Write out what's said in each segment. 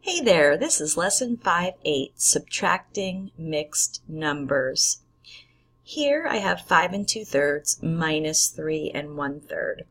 Hey there, this is Lesson 5-8, Subtracting Mixed Numbers. Here I have 5 2/3 minus 3 1/3.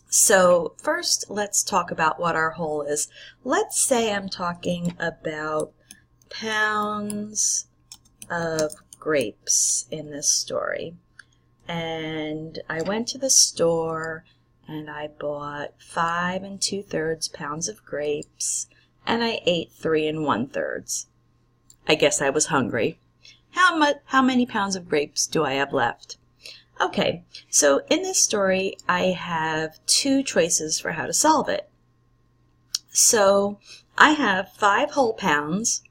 So first let's talk about what our whole is. Let's say I'm talking about pounds of grapes in this story. And I went to the store and I bought 5 2/3 pounds of grapes. And I ate 3 1/3. I guess I was hungry. How many pounds of grapes do I have left? Okay, so in this story, I have two choices for how to solve it. So I have 5 whole pounds,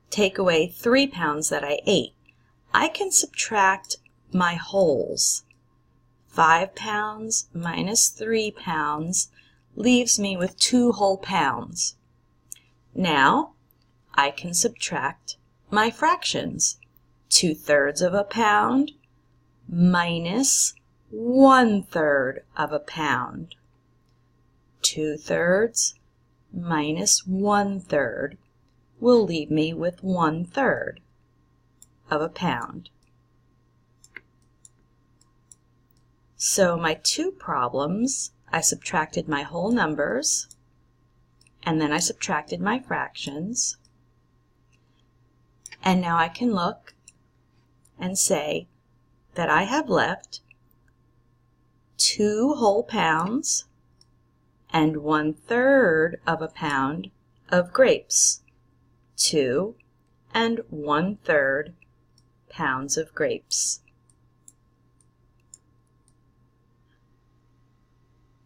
take away 3 pounds that I ate. I can subtract my wholes. 5 pounds minus 3 pounds leaves me with 2 whole pounds. Now, I can subtract my fractions. 2/3 of a pound minus 1/3 of a pound. 2/3 minus 1/3 will leave me with 1/3 of a pound. So my two problems, I subtracted my whole numbers, and then I subtracted my fractions. And now I can look and say that I have left 2 whole pounds and 1/3 of a pound of grapes. 2 1/3 pounds of grapes.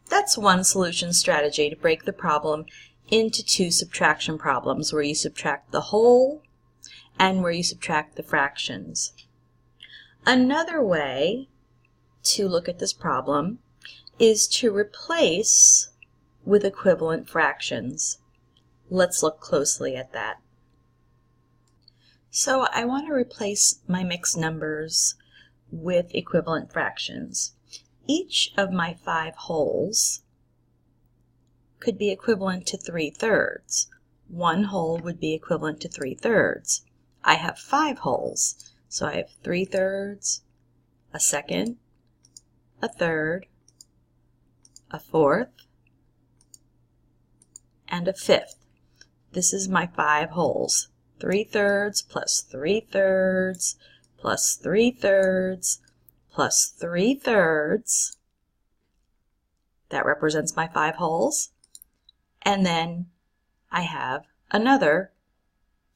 That's one solution strategy to break the problem into two subtraction problems, where you subtract the whole and where you subtract the fractions. Another way to look at this problem is to replace with equivalent fractions. Let's look closely at that. So I want to replace my mixed numbers with equivalent fractions. Each of my 5 wholes could be equivalent to 3/3. 1 whole would be equivalent to 3/3. I have 5 wholes, so I have 3/3, a second, a third, a fourth, and a fifth. This is my 5 wholes. 3/3 plus 3/3 plus 3/3 plus 3/3. That represents my 5 wholes. And then I have another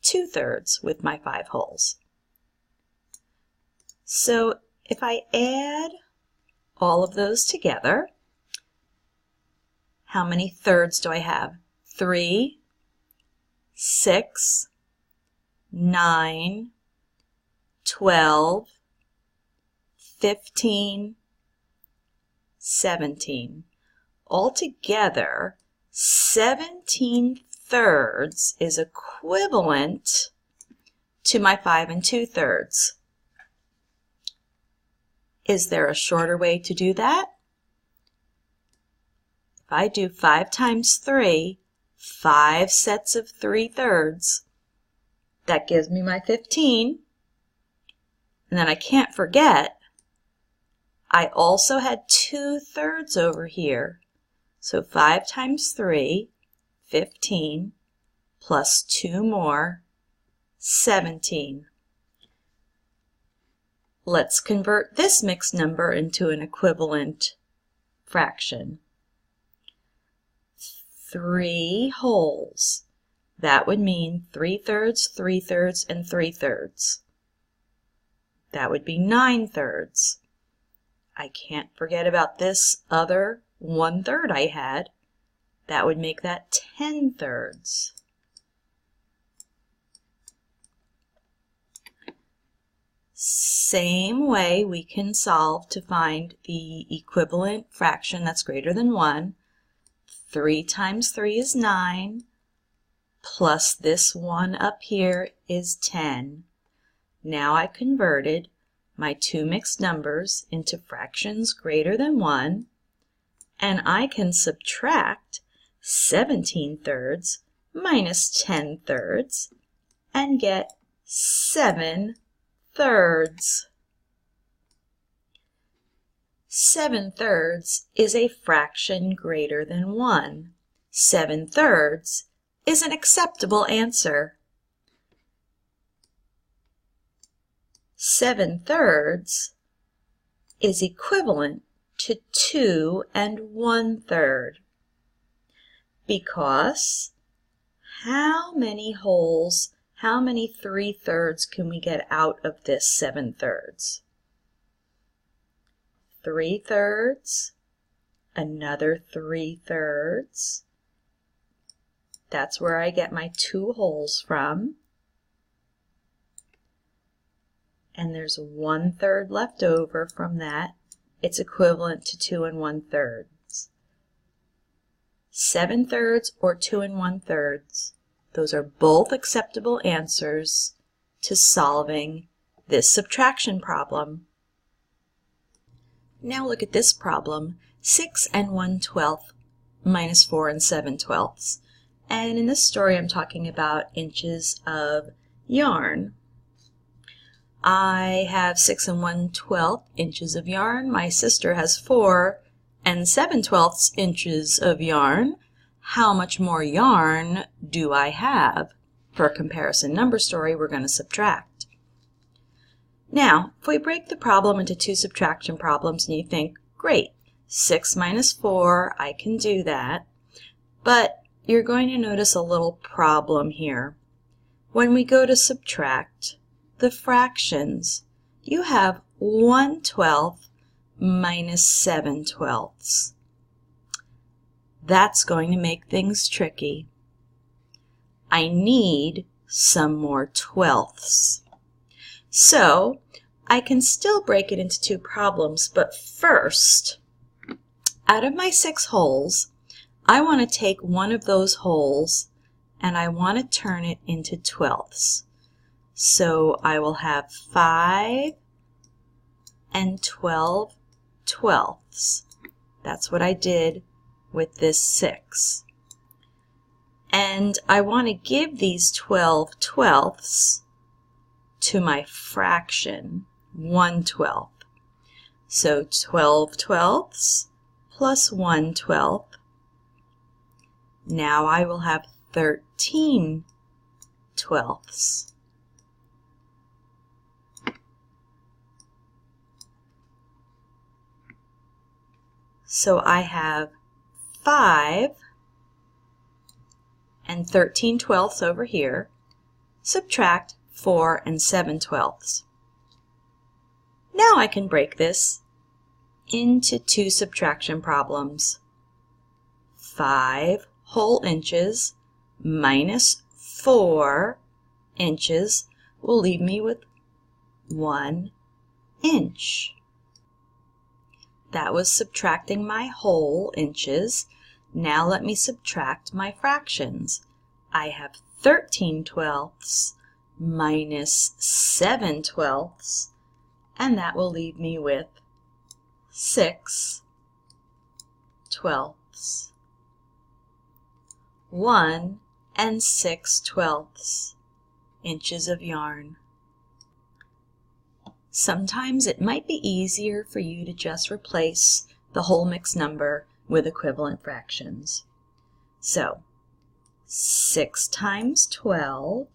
2/3 with my 5 wholes. So if I add all of those together, how many thirds do I have? 3, 6, 9, 12, 15, 17. Altogether, 17 thirds is equivalent to my 5 2/3. Is there a shorter way to do that? If I do 5 times 3, 5 sets of 3/3, that gives me my 15. And then I can't forget, I also had 2/3 over here. So 5 times 3, 15, plus 2 more, 17. Let's convert this mixed number into an equivalent fraction. 3 wholes. That would mean 3/3, 3/3, and 3/3. That would be 9/3. I can't forget about this other 1/3 I had. That would make that 10/3. Same way we can solve to find the equivalent fraction that's greater than 1. 3 times 3 is 9, plus this 1 up here is 10. Now I converted my two mixed numbers into fractions greater than 1, and I can subtract 17 thirds minus 10 thirds and get 7 thirds. 7 thirds is a fraction greater than 1. 7 thirds is an acceptable answer. 7 thirds is equivalent to 2 1/3 because how many 3/3 can we get out of this 7 thirds? 3/3, another 3/3. That's where I get my 2 wholes from. And there's 1/3 left over from that. It's equivalent to 2 1/3. 7 thirds or 2 1/3. Those are both acceptable answers to solving this subtraction problem. Now look at this problem, 6 1/12 minus 4 7/12. And in this story I'm talking about inches of yarn. I have 6 1/12 inches of yarn. My sister has 4 7/12 inches of yarn. How much more yarn do I have? For a comparison number story, we're going to subtract. Now, if we break the problem into 2 subtraction problems and you think, great, 6 minus 4, I can do that. But you're going to notice a little problem here. When we go to subtract the fractions, you have 1/12 minus 7/12. That's going to make things tricky. I need some more 12ths. So I can still break it into 2 problems, but first, out of my 6 wholes, I want to take one of those wholes and I want to turn it into 12ths. So I will have 5 12/12. That's what I did with this 6. And I want to give these 12/12 to my fraction, 1/12. So 12/12 plus 1/12. Now I will have 13/12. So I have 5 13/12 over here. Subtract 4 7/12. Now I can break this into 2 subtraction problems. 5 whole inches minus 4 inches will leave me with 1 inch. That was subtracting my whole inches. Now let me subtract my fractions. I have 13/12 minus 7/12, and that will leave me with 6/12. 1 6/12 inches of yarn. Sometimes it might be easier for you to just replace the whole mixed number with equivalent fractions. So 6 times 12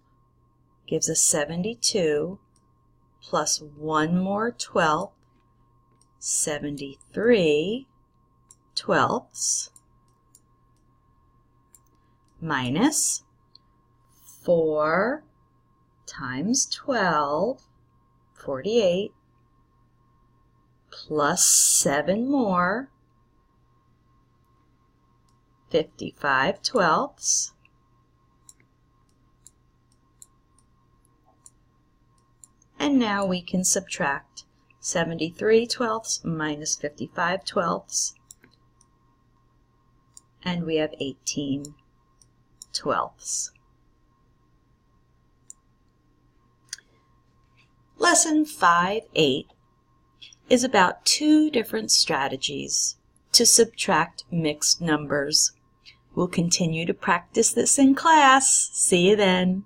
gives us 72, plus 1 more 12, 73/12, minus 4 times 12, 48, plus 7 more, 55/12. And now we can subtract 73/12 minus 55/12, and we have 18/12. Lesson 5-8 is about 2 different strategies to subtract mixed numbers. We'll continue to practice this in class. See you then.